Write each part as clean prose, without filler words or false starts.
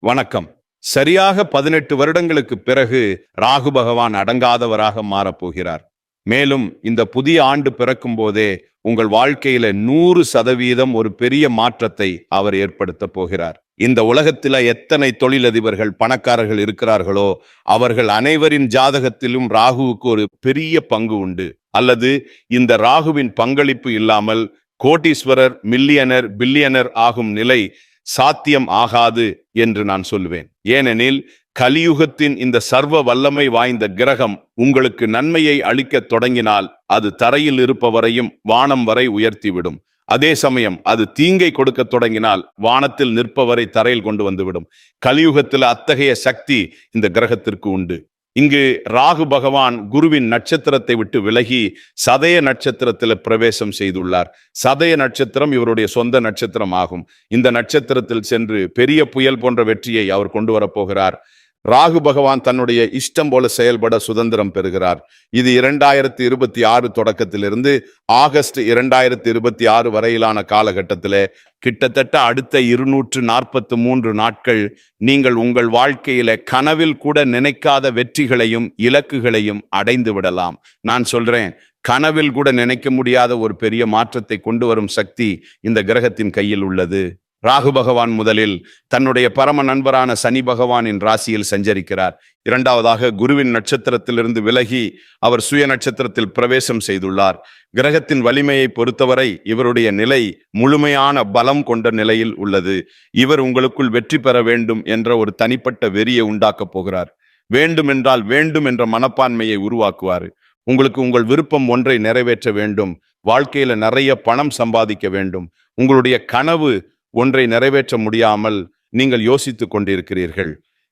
வணக்கம். சரியாக 18 வருடங்களுக்கு பிறகு ராகு பகவான் அடங்காதவராக மாறப்போகிறார். மேலும் இந்த புதிய ஆண்டு பிறக்கும் போதே உங்கள் வாழ்க்கையில 100% ஒரு பெரிய மாற்றத்தை அவர் ஏற்படுத்த போகிறார். இந்த உலகத்தில எத்தனை தொழிலதிபர்கள், பணக்காரர்கள் இருக்கிறார்களோ அவர்கள் அனைவரின் ஜாதகத்திலும் ராகுவுக்கு ஒரு பெரிய பங்கு உண்டு. அல்லது இந்த ராகுவின் பங்களிப்பு இல்லாமல் கோடீஸ்வரர், மில்லியனர், பில்லியனர் ஆகும் நிலை சாத்தியம் ஆகாது என்று நான் சொல்லுவேன். ஏனெனில் கலியுகத்தின் இந்த சர்வ வல்லமை வாய்ந்த கிரகம் உங்களுக்கு நன்மையை அளிக்க தொடங்கினால் அது தரையில் இருப்பவரையும் வானம் வரை உயர்த்திவிடும். அதே சமயம் அது தீங்கை கொடுக்க தொடங்கினால் வானத்தில் நிற்பவரை தரையில் கொண்டு வந்துவிடும். கலியுகத்தில் அத்தகைய சக்தி இந்த கிரகத்திற்கு உண்டு. இங்கு ராகு பகவான் குருவின் நட்சத்திரத்தை விட்டு விலகி சதய நட்சத்திரத்தில் பிரவேசம் செய்துள்ளார். சதய நட்சத்திரம் இவருடைய சொந்த நட்சத்திரம் ஆகும். இந்த நட்சத்திரத்தில் சென்று பெரிய புயல் போன்ற வெற்றியை அவர் கொண்டு வரப்போகிறார். ராகு பகவான் தன்னுடைய இஷ்டம் போல செயல்பட சுதந்திரம் பெறுகிறார். இது 2026 தொடக்கத்திலிருந்து ஆகஸ்ட் 2026 வரையிலான காலகட்டத்தில் கிட்டத்தட்ட அடுத்த 243 நாட்கள் நீங்கள் உங்கள் வாழ்க்கையில கனவில் கூட நினைக்காத வெற்றிகளையும் இலக்குகளையும் அடைந்து விடலாம். நான் சொல்றேன், கனவில் கூட நினைக்க முடியாத ஒரு பெரிய மாற்றத்தை கொண்டு வரும் சக்தி இந்த கிரகத்தின் கையில் உள்ளது. ராகு பகவான் முதலில் தன்னுடைய பரம நண்பரான சனி பகவானின் ராசியில் சஞ்சரிக்கிறார். இரண்டாவதாக குருவின் நட்சத்திரத்திலிருந்து விலகி அவர் சுய நட்சத்திரத்தில் பிரவேசம் செய்துள்ளார். கிரகத்தின் வலிமையை பொறுத்தவரை இவருடைய நிலை முழுமையான பலம் கொண்ட நிலையில் உள்ளது. இவர் உங்களுக்குள் வெற்றி பெற வேண்டும் என்ற ஒரு தனிப்பட்ட வெறியை உண்டாக்கப் போகிறார். வேண்டும் என்றால் வேண்டும் என்ற மனப்பான்மையை உருவாக்குவார். உங்களுக்கு உங்கள் விருப்பம் ஒன்றை நிறைவேற்ற வேண்டும், வாழ்க்கையில நிறைய பணம் சம்பாதிக்க வேண்டும், உங்களுடைய கனவு ஒன்றை நிறைவேற்ற முடியாமல் நீங்கள் யோசித்துக் கொண்டிருக்கிறீர்கள்.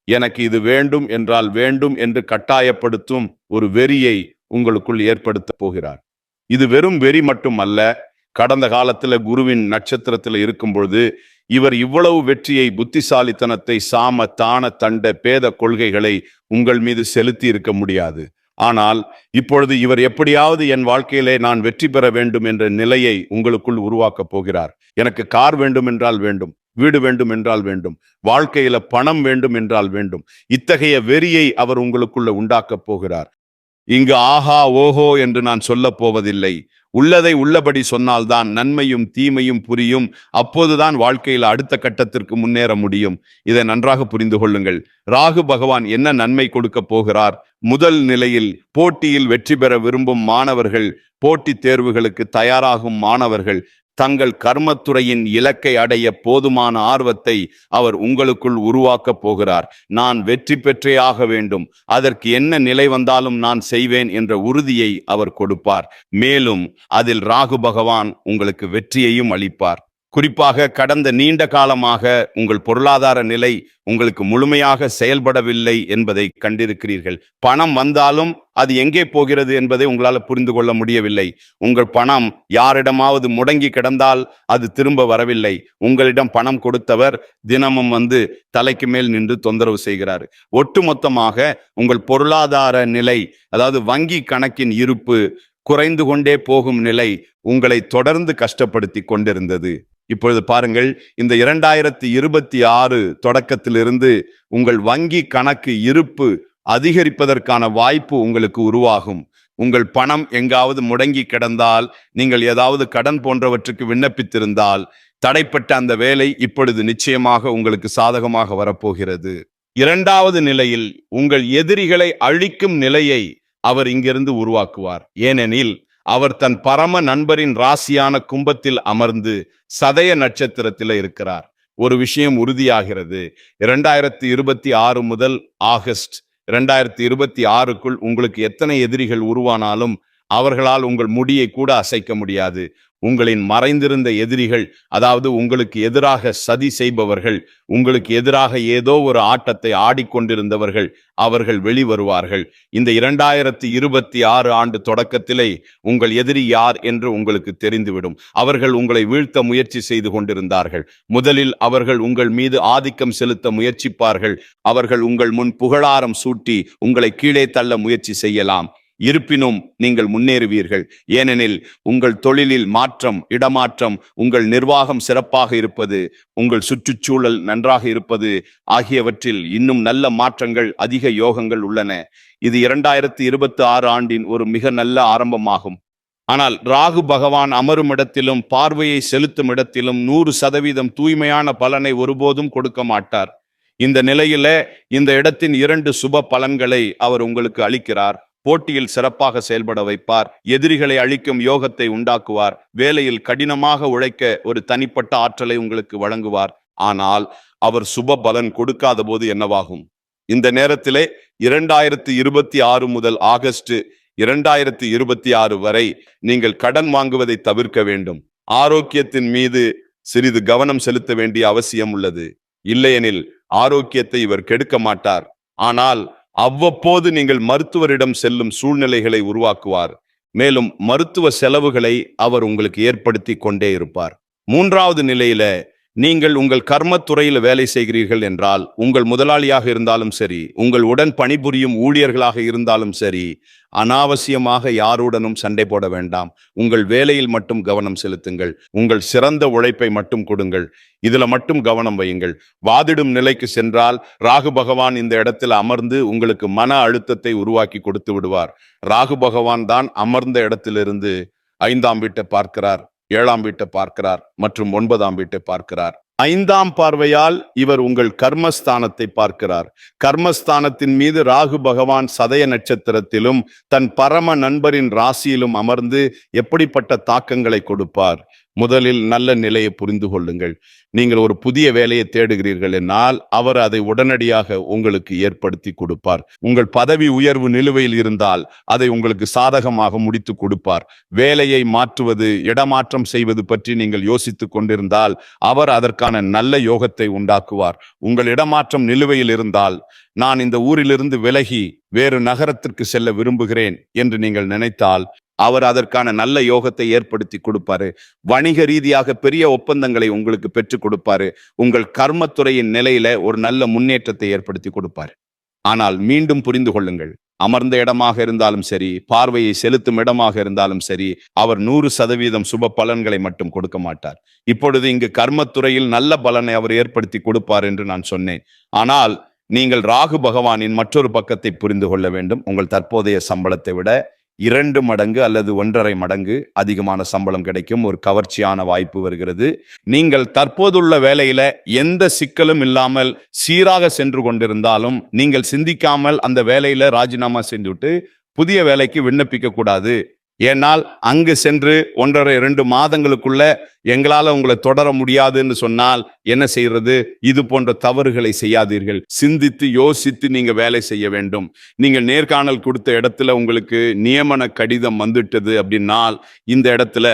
எனக்கு இது வேண்டும் என்றால் வேண்டும் என்று கட்டாயப்படுத்தும் ஒரு வெறியை உங்களுக்குள் ஏற்படுத்த போகிறார். இது வெறும் வெறி மட்டும் அல்ல. கடந்த காலத்துல குருவின் நட்சத்திரத்தில் இருக்கும் பொழுது இவர் இவ்வளவு வெற்றியை, புத்திசாலித்தனத்தை, சாம தான தண்ட பேத கொள்கைகளை உங்கள் மீது செலுத்தி இருக்க முடியாது. ஆனால் இப்பொழுது இவர் எப்படியாவது என் வாழ்க்கையிலே நான் வெற்றி பெற வேண்டும் என்ற நிலையை உங்களுக்குள் உருவாக்கப் போகிறார். எனக்கு கார் வேண்டும் என்றால் வேண்டும், வீடு வேண்டும் என்றால் வேண்டும், வாழ்க்கையில பணம் வேண்டும் என்றால் வேண்டும். இத்தகைய வெறியை அவர் உங்களுக்குள்ள உண்டாக்கப் போகிறார். இங்கு ஆஹா ஓஹோ என்று நான் சொல்ல போவதில்லை. உள்ளதை உள்ளபடி சொன்னால்தான் நன்மையும் தீமையும் புரியும். அப்போதுதான் வாழ்க்கையில் அடுத்த கட்டத்திற்கு முன்னேற முடியும். இதை நன்றாக புரிந்து கொள்ளுங்கள். ராகு பகவான் என்ன நன்மை கொடுக்க போகிறார்? முதல் நிலையில் போட்டியில் வெற்றி பெற விரும்பும் மாணவர்கள், போட்டித் தேர்வுகளுக்கு தயாராகும் மாணவர்கள், தங்கள் கர்மத்துறையின் இலக்கை அடைய போதுமான ஆர்வத்தை அவர் உங்களுக்குள் உருவாக்கப் போகிறார். நான் வெற்றி பெற்றே ஆக வேண்டும், அதற்கு என்ன நிலை வந்தாலும் நான் செய்வேன் என்ற உறுதியை அவர் கொடுப்பார். மேலும் அதில் ராகு பகவான் உங்களுக்கு வெற்றியையும் அளிப்பார். குறிப்பாக கடந்த நீண்ட காலமாக உங்கள் பொருளாதார நிலை உங்களுக்கு முழுமையாக செயல்படவில்லை என்பதை கண்டிருக்கிறீர்கள். பணம் வந்தாலும் அது எங்கே போகிறது என்பதை உங்களால் புரிந்து கொள்ள முடியவில்லை. உங்கள் பணம் யாரிடமாவது முடங்கி கிடந்தால் அது திரும்ப வரவில்லை. உங்களிடம் பணம் கொடுத்தவர் தினமும் தலைக்கு மேல் நின்று தொந்தரவு செய்கிறார். ஒட்டுமொத்தமாக உங்கள் பொருளாதார நிலை, அதாவது வங்கி கணக்கின் இருப்பு குறைந்து கொண்டே போகும் நிலை உங்களை தொடர்ந்து கஷ்டப்படுத்தி கொண்டிருந்தது. இப்பொழுது பாருங்கள், இந்த 2026 தொடக்கத்திலிருந்து உங்கள் வங்கி கணக்கு இருப்பு அதிகரிப்பதற்கான வாய்ப்பு உங்களுக்கு உருவாகும். உங்கள் பணம் எங்காவது முடங்கி கிடந்தால், நீங்கள் ஏதாவது கடன் போன்றவற்றுக்கு விண்ணப்பித்திருந்தால், தடைப்பட்ட அந்த வேலை இப்பொழுது நிச்சயமாக உங்களுக்கு சாதகமாக வரப்போகிறது. இரண்டாவது நிலையில் உங்கள் எதிரிகளை அழிக்கும் நிலையை அவர் இங்கிருந்து உருவாக்குவார். ஏனெனில் அவர் தன் பரம நண்பரின் ராசியான கும்பத்தில் அமர்ந்து சதய நட்சத்திரத்தில் இருக்கிறார். ஒரு விஷயம் உறுதியாகிறது. 2026 முதல் ஆகஸ்ட் 2026க்குள் உங்களுக்கு எத்தனை எதிரிகள் உருவானாலும் அவர்களால் உங்கள் முடியை கூட அசைக்க முடியாது. உங்களின் மறைந்திருந்த எதிரிகள், அதாவது உங்களுக்கு எதிராக சதி செய்பவர்கள், உங்களுக்கு எதிராக ஏதோ ஒரு ஆட்டத்தை ஆடிக்கொண்டிருந்தவர்கள், அவர்கள் வெளிவருவார்கள். இந்த 2026 ஆண்டு தொடக்கத்திலே உங்கள் எதிரி யார் என்று உங்களுக்கு தெரிந்துவிடும். அவர்கள் உங்களை வீழ்த்த முயற்சி செய்து கொண்டிருந்தார்கள். முதலில் அவர்கள் உங்கள் மீது ஆதிக்கம் செலுத்த முயற்சிப்பார்கள். அவர்கள் உங்கள் முன் புகழாரம் சூட்டி உங்களை கீழே தள்ள முயற்சி செய்யலாம். இருப்பினும் நீங்கள் முன்னேறுவீர்கள். ஏனெனில் உங்கள் தொழிலில் மாற்றம், இடமாற்றம், உங்கள் நிர்வாகம் சிறப்பாக இருப்பது, உங்கள் சுற்றுச்சூழல் நன்றாக இருப்பது ஆகியவற்றில் இன்னும் நல்ல மாற்றங்கள், அதிக யோகங்கள் உள்ளன. இது 2026 ஆண்டின் ஒரு மிக நல்ல ஆரம்பமாகும். ஆனால் ராகு பகவான் அமரும் இடத்திலும் பார்வையை செலுத்தும் இடத்திலும் 100% தூய்மையான பலனை ஒருபோதும் கொடுக்க மாட்டார். இந்த நிலையில இந்த இடத்தின் 2 சுப பலன்களை அவர் உங்களுக்கு அளிக்கிறார். போட்டியில் சிறப்பாக செயல்பட வைப்பார், எதிரிகளை அழிக்கும் யோகத்தை உண்டாக்குவார், வேலையில் கடினமாக உழைக்க ஒரு தனிப்பட்ட ஆற்றலை உங்களுக்கு வழங்குவார். ஆனால் அவர் சுப பலன் கொடுக்காத போது என்னவாகும்? இந்த நேரத்திலே 2026 முதல் ஆகஸ்ட் 2026 வரை நீங்கள் கடன் வாங்குவதை தவிர்க்க வேண்டும். ஆரோக்கியத்தின் மீது சிறிது கவனம் செலுத்த வேண்டிய அவசியம் உள்ளது. இல்லையெனில் ஆரோக்கியத்தை இவர் கெடுக்க மாட்டார். ஆனால் அவ்வப்போது நீங்கள் மருத்துவரிடம் செல்லும் சூழ்நிலைகளை உருவாக்குவார். மேலும் மருத்துவ செலவுகளை அவர் உங்களுக்கு ஏற்படுத்தி கொண்டே இருப்பார். 3வது நிலையில நீங்கள் உங்கள் கர்மத்துறையில் வேலை செய்கிறீர்கள் என்றால், உங்கள் முதலாளியாக இருந்தாலும் சரி, உங்கள் உடன் பணிபுரியும் ஊழியர்களாக இருந்தாலும் சரி, அனாவசியமாக யாருடனும் சண்டை போட வேண்டாம். உங்கள் வேலையில் மட்டும் கவனம் செலுத்துங்கள். உங்கள் சிறந்த உழைப்பை மட்டும் கொடுங்கள். இதுல மட்டும் கவனம் வையுங்கள். வாதிடும் நிலைக்கு சென்றால் ராகு பகவான் இந்த இடத்தில் அமர்ந்து உங்களுக்கு மன அழுத்தத்தை உருவாக்கி கொடுத்து விடுவார். ராகு பகவான் தான் அமர்ந்த இடத்திலிருந்து 5ஆம் வீட்டை பார்க்கிறார், 7ஆம் வீட்டை பார்க்கிறார் மற்றும் 9ஆம் வீட்டை பார்க்கிறார். 5ஆம் பார்வையால் இவர் உங்கள் கர்மஸ்தானத்தை பார்க்கிறார். கர்மஸ்தானத்தின் மீது ராகு பகவான் சதய நட்சத்திரத்திலும் தன் பரம நண்பரின் ராசியிலும் அமர்ந்து எப்படிப்பட்ட தாக்கங்களை கொடுப்பார்? முதலில் நல்ல நிலையை புரிந்து கொள்ளுங்கள். நீங்கள் ஒரு புதிய வேலையை தேடுகிறீர்கள் என்னால் அவர் அதை உடனடியாக உங்களுக்கு ஏற்படுத்தி கொடுப்பார். உங்கள் பதவி உயர்வு நிலுவையில் இருந்தால் அதை உங்களுக்கு சாதகமாக முடித்து கொடுப்பார். வேலையை மாற்றுவது, இடமாற்றம் செய்வது பற்றி நீங்கள் யோசித்துக் கொண்டிருந்தால் அவர் அதற்கான நல்ல யோகத்தை உண்டாக்குவார். உங்கள் இடமாற்றம் நிலுவையில் இருந்தால், நான் இந்த ஊரிலிருந்து விலகி வேறு நகரத்திற்கு செல்ல விரும்புகிறேன் என்று நீங்கள் நினைத்தால் அவர் அதற்கான நல்ல யோகத்தை ஏற்படுத்தி கொடுப்பாரு. வணிக ரீதியாக பெரிய ஒப்பந்தங்களை உங்களுக்கு பெற்றுக் கொடுப்பாரு. உங்கள் கர்மத்துறையின் நிலையில ஒரு நல்ல முன்னேற்றத்தை ஏற்படுத்தி கொடுப்பாரு. ஆனால் மீண்டும் புரிந்து கொள்ளுங்கள், அமர்ந்த இடமாக இருந்தாலும் சரி, பார்வையை செலுத்தும் இடமாக இருந்தாலும் சரி, அவர் 100% சுப பலன்களை மட்டும் கொடுக்க மாட்டார். இப்பொழுது இங்கு கர்மத்துறையில் நல்ல பலனை அவர் ஏற்படுத்தி கொடுப்பார் என்று நான் சொன்னேன். ஆனால் நீங்கள் ராகு பகவானின் மற்றொரு பக்கத்தை புரிந்து கொள்ள வேண்டும். உங்கள் தற்போதைய சம்பளத்தை விட 2 மடங்கு அல்லது 1.5 மடங்கு அதிகமான சம்பளம் கிடைக்கும் ஒரு கவர்ச்சியான வாய்ப்பு வருகிறது. நீங்கள் தற்போதுள்ள வேலையில எந்த சிக்கலும் இல்லாமல் சீராக சென்று கொண்டிருந்தாலும் நீங்கள் சிந்திக்காமல் அந்த வேலையில ராஜினாமா செஞ்சுட்டு புதிய வேலைக்கு விண்ணப்பிக்க கூடாது. ஏனால் அங்கு சென்று 1.5-2 மாதங்களுக்குள்ள எங்களால உங்களை தொடர முடியாதுன்னு சொன்னால் என்ன செய்யறது? இது போன்ற தவறுகளை செய்யாதீர்கள். சிந்தித்து யோசித்து நீங்க வேலை செய்ய வேண்டும். நீங்கள் நேர்காணல் கொடுத்த இடத்துல உங்களுக்கு நியமன கடிதம் வந்துட்டது அப்படின்னால் இந்த இடத்துல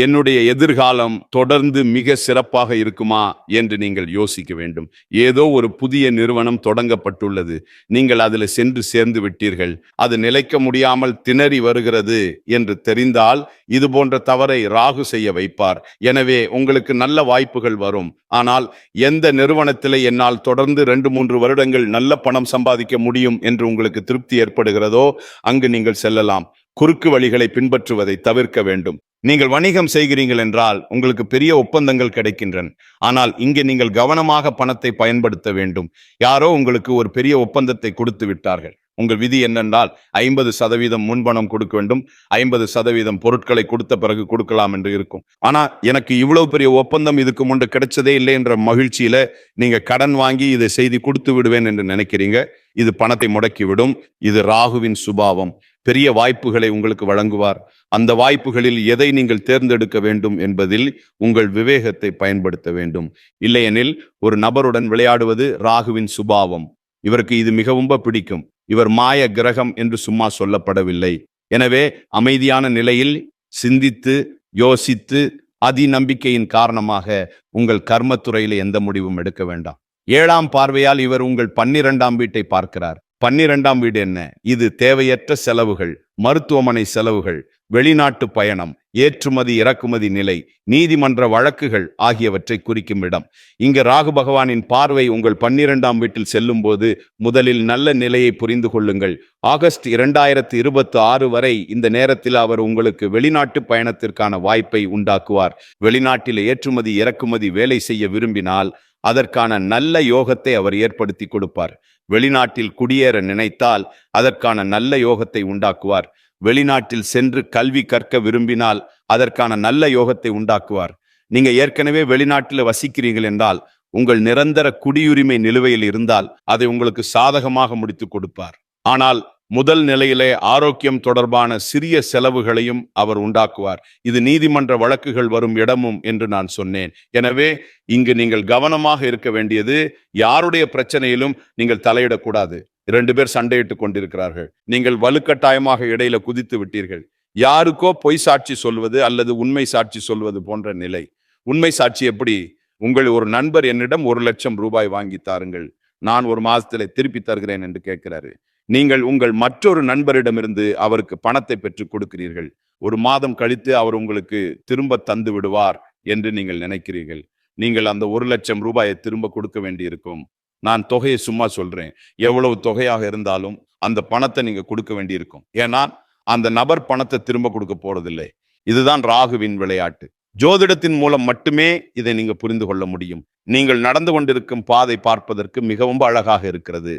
என்னுடைய எதிர்காலம் தொடர்ந்து மிக சிறப்பாக இருக்குமா என்று நீங்கள் யோசிக்க வேண்டும். ஏதோ ஒரு புதிய நிறுவனம் தொடங்கப்பட்டுள்ளது, நீங்கள் அதுல சென்று சேர்ந்து விட்டீர்கள், அது நிலைக்க முடியாமல் திணறி வருகிறது என்று தெரிந்தால் இது போன்ற தவறை ராகு செய்ய வைப்பார். எனவே உங்களுக்கு நல்ல வாய்ப்புகள் வரும். ஆனால் எந்த நிறுவனத்திலே என்னால் தொடர்ந்து 2-3 வருடங்கள் நல்ல பணம் சம்பாதிக்க முடியும் என்று உங்களுக்கு திருப்தி ஏற்படுகிறதோ அங்கு நீங்கள் செல்லலாம். குறுக்கு வழிகளை பின்பற்றுவதை தவிர்க்க வேண்டும். நீங்கள் வணிகம் செய்கிறீர்கள் என்றால் உங்களுக்கு பெரிய ஒப்பந்தங்கள் கிடைக்கின்றன. ஆனால் இங்கே நீங்கள் கவனமாக பணத்தை பயன்படுத்த வேண்டும். யாரோ உங்களுக்கு ஒரு பெரிய ஒப்பந்தத்தை கொடுத்து விட்டார்கள். உங்கள் விதி என்னென்றால் 50% முன்பணம் கொடுக்க வேண்டும், 50% பொருட்களை கொடுத்த பிறகு கொடுக்கலாம் என்று இருக்கும். ஆனா எனக்கு இவ்வளவு பெரிய ஒப்பந்தம் இதுக்கு முன்பு கிடைச்சதே இல்லை என்ற மகிழ்ச்சியில நீங்க கடன் வாங்கி இதை செய்தி கொடுத்து விடுவேன் என்று நினைக்கிறீங்க. இது பணத்தை முடக்கிவிடும். இது ராகுவின் சுபாவம். பெரிய வாய்ப்புகளை உங்களுக்கு வழங்குவார். அந்த வாய்ப்புகளில் எதை நீங்கள் தேர்ந்தெடுக்க வேண்டும் என்பதில் உங்கள் விவேகத்தை பயன்படுத்த வேண்டும். இல்லையெனில் ஒரு நபருடன் விளையாடுவது ராகுவின் சுபாவம். இவருக்கு இது மிகவும் பிடிக்கும். இவர் மாய கிரகம் என்று சும்மா சொல்லப்படவில்லை. எனவே அமைதியான நிலையில் சிந்தித்து யோசித்து அதிநம்பிக்கையின் காரணமாக உங்கள் கர்மத்துறையில எந்த முடிவும் எடுக்க வேண்டாம். 7ஆம் பார்வையால் இவர் உங்கள் 12ஆம் வீட்டை பார்க்கிறார். 12ஆம் வீடு என்ன? இது தேவையற்ற செலவுகள், மருத்துவமனை செலவுகள், வெளிநாட்டு பயணம், ஏற்றுமதி இறக்குமதி நிலை, நீதிமன்ற வழக்குகள் ஆகியவற்றை குறிக்கும் இடம். இங்கு ராகு பகவானின் பார்வை உங்கள் 12ஆம் வீட்டில் செல்லும் போது முதலில் நல்ல நிலையை புரிந்து கொள்ளுங்கள். ஆகஸ்ட் 2026 வரை இந்த நேரத்தில் அவர் உங்களுக்கு வெளிநாட்டு பயணத்திற்கான வாய்ப்பை உண்டாக்குவார். வெளிநாட்டில் ஏற்றுமதி இறக்குமதி வேலை செய்ய விரும்பினால் அதற்கான நல்ல யோகத்தை அவர் ஏற்படுத்தி கொடுப்பார். வெளிநாட்டில் குடியேற நினைத்தால் அதற்கான நல்ல யோகத்தை உண்டாக்குவார். வெளிநாட்டில் சென்று கல்வி கற்க விரும்பினால் அதற்கான நல்ல யோகத்தை உண்டாக்குவார். நீங்க ஏற்கனவே வெளிநாட்டில் வசிக்கிறீர்கள் என்றால், உங்கள் நிரந்தர குடியுரிமை நிலுவையில் இருந்தால் அதை உங்களுக்கு சாதகமாக முடித்து கொடுப்பார். ஆனால் முதல் நிலையிலே ஆரோக்கியம் தொடர்பான சிறிய செலவுகளையும் அவர் உண்டாக்குவார். இது நீதிமன்ற வழக்குகள் வரும் இடமும் என்று நான் சொன்னேன். எனவே இங்கு நீங்கள் கவனமாக இருக்க வேண்டியது, யாருடைய பிரச்சனையிலும் நீங்கள் தலையிடக்கூடாது. 2 பேர் சண்டையிட்டுக் கொண்டிருக்கிறார்கள், நீங்கள் வலுக்கட்டாயமாக இடையில குதித்து விட்டீர்கள். யாருக்கோ பொய் சாட்சி சொல்வது அல்லது உண்மை சாட்சி சொல்வது போன்ற நிலை. உண்மை சாட்சி எப்படி? உங்கள் ஒரு நண்பர் என்னிடம் 1 லட்சம் ரூபாய் வாங்கி தாருங்கள், நான் 1 மாதத்துல திருப்பி தருகிறேன் என்று கேட்கிறாரு. நீங்கள் உங்கள் மற்றொரு நண்பரிடமிருந்து அவருக்கு பணத்தை பெற்றுக் கொடுக்கிறீர்கள். 1 மாதம் கழித்து அவர் உங்களுக்கு திரும்ப தந்து விடுவார் என்று நீங்கள் நினைக்கிறீர்கள். நீங்கள் அந்த 1 லட்சம் ரூபாயை திரும்ப கொடுக்க வேண்டியிருக்கும். நான் தொகையை சும்மா சொல்றேன். எவ்வளவு தொகையாக இருந்தாலும் அந்த பணத்தை நீங்க கொடுக்க வேண்டியிருக்கும். ஏன்னா அந்த நபர் பணத்தை திரும்ப கொடுக்க போறதில்லை. இதுதான் ராகுவின் விளையாட்டு. ஜோதிடத்தின் மூலம் மட்டுமே இதை நீங்க புரிந்து கொள்ள முடியும். நீங்கள் நடந்து கொண்டிருக்கும் பாதை பார்ப்பதற்கு மிகவும் அழகாக இருக்கிறது.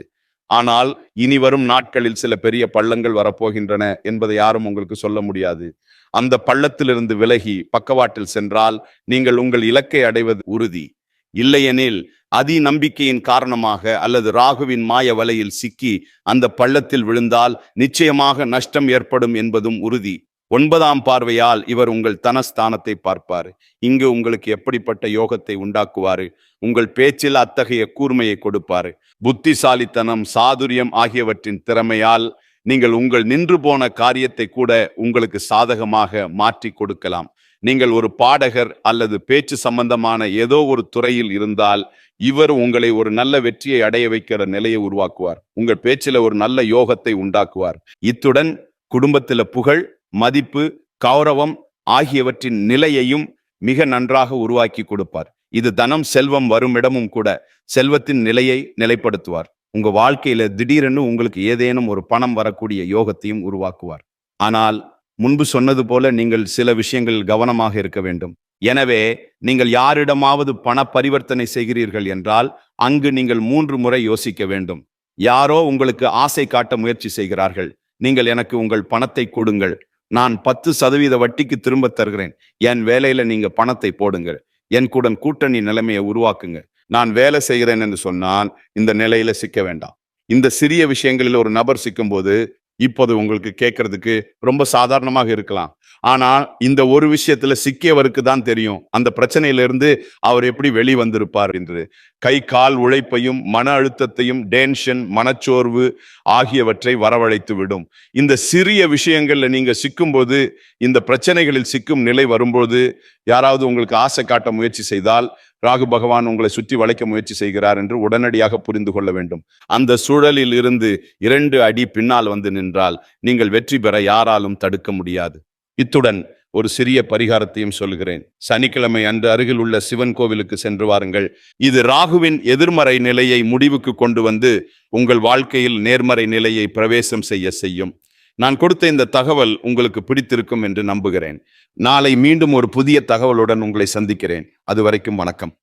ஆனால் இனி வரும் நாட்களில் சில பெரிய பள்ளங்கள் வரப்போகின்றன என்பதை யாரும் உங்களுக்கு சொல்ல முடியாது. அந்த பள்ளத்திலிருந்து விலகி பக்கவாட்டில் சென்றால் நீங்கள் உங்கள் இலக்கை அடைவது உறுதி. இல்லையெனில் அதி நம்பிக்கையின் காரணமாக அல்லது ராகுவின் மாய வலையில் சிக்கி அந்த பள்ளத்தில் விழுந்தால் நிச்சயமாக நஷ்டம் ஏற்படும் என்பதும் உறுதி. 9ஆம் பார்வையால் இவர் உங்கள் தனஸ்தானத்தை பார்ப்பார். இங்கு உங்களுக்கு எப்படிப்பட்ட யோகத்தை உண்டாக்குவாரு? உங்கள் பேச்சில் அத்தகைய கூர்மையை கொடுப்பாரு. புத்திசாலித்தனம், சாதுரியம் ஆகியவற்றின் திறமையால் நீங்கள் உங்கள் நின்று போன காரியத்தை கூட உங்களுக்கு சாதகமாக மாற்றி கொடுக்கலாம். நீங்கள் ஒரு பாடகர் அல்லது பேச்சு சம்பந்தமான ஏதோ ஒரு துறையில் இருந்தால் இவர் உங்களை ஒரு நல்ல வெற்றியை அடைய வைக்கிற நிலையை உருவாக்குவார். உங்கள் பேச்சில ஒரு நல்ல யோகத்தை உண்டாக்குவார். இத்துடன் குடும்பத்தில புகழ், மதிப்பு, கௌரவம் ஆகியவற்றின் நிலையையும் மிக நன்றாக உருவாக்கி கொடுப்பார். இது தனம், செல்வம் வரும் இடமும் கூட செல்வத்தின் நிலையை நிலைப்படுத்துவார். உங்க வாழ்க்கையில திடீரென்று உங்களுக்கு ஏதேனும் ஒரு பணம் வரக்கூடிய யோகத்தையும் உருவாக்குவார். ஆனால் முன்பு சொன்னது போல நீங்கள் சில விஷயங்களில் கவனமாக இருக்க வேண்டும். எனவே நீங்கள் யாரிடமாவது பண பரிவர்த்தனை செய்கிறீர்கள் என்றால் அங்கு நீங்கள் 3 முறை யோசிக்க வேண்டும். யாரோ உங்களுக்கு ஆசை காட்ட முயற்சி செய்கிறார்கள். நீங்கள் எனக்கு உங்கள் பணத்தை கொடுங்கள், நான் 10% வட்டிக்கு திரும்ப தருகிறேன், என் வேலையில நீங்க பணத்தை போடுங்க, என் கூட கூட்டணி நிலைமையை உருவாக்குங்க, நான் வேலை செய்கிறேன் என்று சொன்னால் இந்த நிலையில சிக்க வேண்டாம். இந்த சிறிய விஷயங்களில் ஒரு நபர் சிக்கும் போது இப்போது உங்களுக்கு கேட்கறதுக்கு ரொம்ப சாதாரணமாக இருக்கலாம். ஆனா இந்த ஒரு விஷயத்துல சிக்கியவருக்கு தான் தெரியும் அந்த பிரச்சனையிலிருந்து அவர் எப்படி வெளிவந்திருப்பார் என்று. கை கால் உழைப்பையும் மன அழுத்தத்தையும், டென்ஷன், மனச்சோர்வு ஆகியவற்றை வரவழைத்து விடும். இந்த சிறிய விஷயங்கள்ல நீங்க சிக்கும் போது, இந்த பிரச்சனைகளில் சிக்கும் நிலை வரும்போது, யாராவது உங்களுக்கு ஆசை காட்ட முயற்சி செய்தால் ராகு பகவான் உங்களை சுற்றி வளைக்க முயற்சி செய்கிறார் என்று உடனடியாக புரிந்து கொள்ள வேண்டும். அந்த சூழலில் இருந்து 2 அடி பின்னால் வந்து நின்றால் நீங்கள் வெற்றி பெற யாராலும் தடுக்க முடியாது. இத்துடன் ஒரு சிறிய பரிகாரத்தையும் சொல்கிறேன். சனிக்கிழமை அன்று அருகில் உள்ள சிவன் கோவிலுக்கு சென்று வாருங்கள். இது ராகுவின் எதிர்மறை நிலையை முடிவுக்கு கொண்டு வந்து உங்கள் வாழ்க்கையில் நேர்மறை நிலையை பிரவேசம் செய்யும். நான் கொடுத்த இந்த தகவல் உங்களுக்கு பிடித்திருக்கும் என்று நம்புகிறேன். நாளை மீண்டும் ஒரு புதிய தகவலுடன் உங்களை சந்திக்கிறேன். அதுவரைக்கும் வணக்கம்.